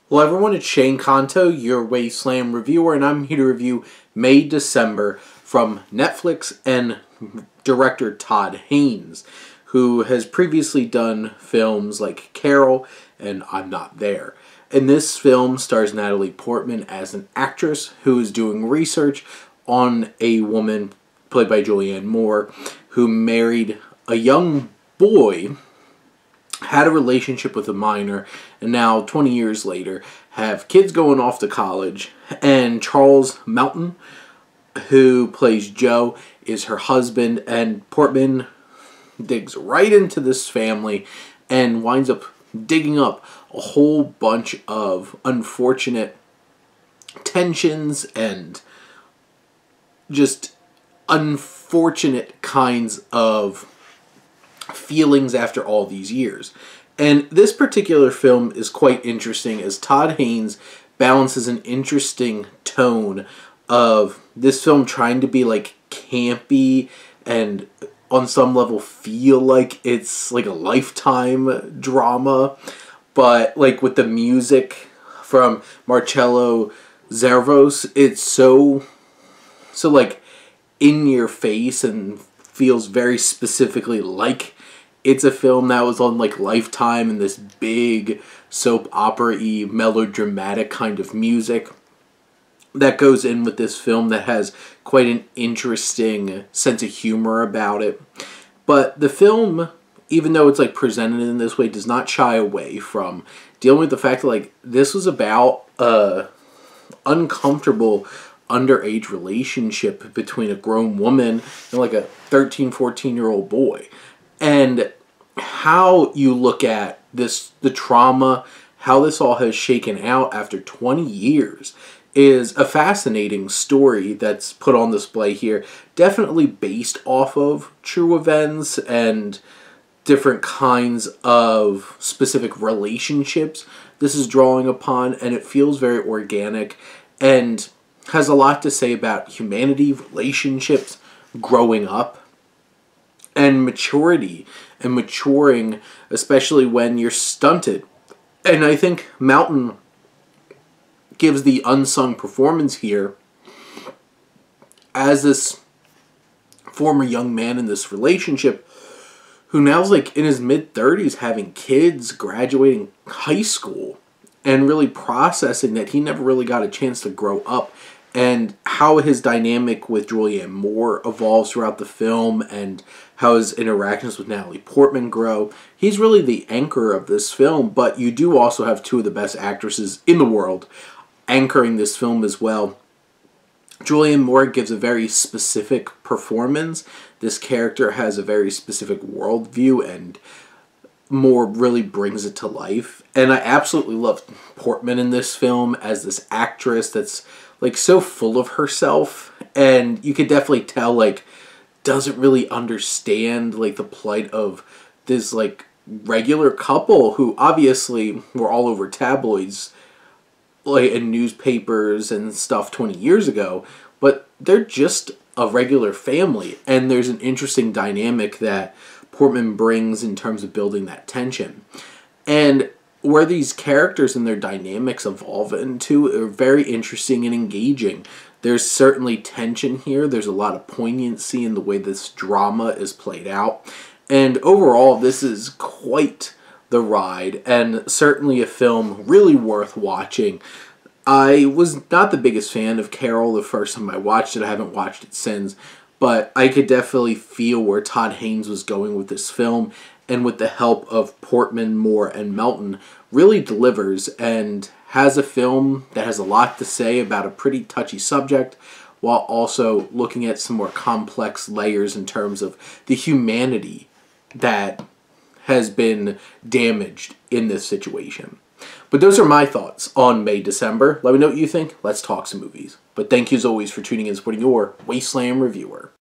Hello everyone, it's Shane Kanto, your Wasteland reviewer, and I'm here to review May December from Netflix and director Todd Haynes, who has previously done films like Carol and I'm Not There. And this film stars Natalie Portman as an actress who is doing research on a woman played by Julianne Moore who married a young boy, had a relationship with a minor, and now 20 years later have kids going off to college. And Charles Melton, who plays Joe, is her husband, and Portman digs right into this family and winds up digging up a whole bunch of unfortunate tensions and just unfortunate kinds of feelings after all these years. And this particular film is quite interesting as Todd Haynes balances an interesting tone of this film trying to be like campy and on some level feel like it's like a Lifetime drama, but like with the music from Marcello Zervos, it's so like in your face and feels very specifically like it's a film that was on like Lifetime and this big soap opera-y melodramatic kind of music that goes in with this film that has quite an interesting sense of humor about it. But the film, even though it's like presented in this way, does not shy away from dealing with the fact that like this was about a uncomfortable underage relationship between a grown woman and like a 13, 14-year-old boy. And how you look at this, the trauma, how this all has shaken out after 20 years is a fascinating story that's put on display here. Definitely based off of true events and different kinds of specific relationships this is drawing upon, and it feels very organic and has a lot to say about humanity, relationships, growing up, and maturity and maturing, especially when you're stunted. And I think Melton gives the unsung performance here as this former young man in this relationship who now's like in his mid-30s having kids, graduating high school, and really processing that he never really got a chance to grow up, and how his dynamic with Julianne Moore evolves throughout the film and how his interactions with Natalie Portman grow. He's really the anchor of this film, but you do also have two of the best actresses in the world anchoring this film as well. Julianne Moore gives a very specific performance. This character has a very specific worldview, and Moore really brings it to life. And I absolutely love Portman in this film as this actress that's like so full of herself, and you could definitely tell like doesn't really understand like the plight of this like regular couple who obviously were all over tabloids like in newspapers and stuff 20 years ago, but they're just a regular family. And there's an interesting dynamic that Portman brings in terms of building that tension, and where these characters and their dynamics evolve into are very interesting and engaging. There's certainly tension here. There's a lot of poignancy in the way this drama is played out. And overall, this is quite the ride, and certainly a film really worth watching. I was not the biggest fan of Carol the first time I watched it. I haven't watched it since, but I could definitely feel where Todd Haynes was going with this film, and with the help of Portman, Moore, and Melton, really delivers and has a film that has a lot to say about a pretty touchy subject, while also looking at some more complex layers in terms of the humanity that has been damaged in this situation. But those are my thoughts on May December. Let me know what you think. Let's talk some movies. But thank you as always for tuning in and supporting your Wasteland reviewer.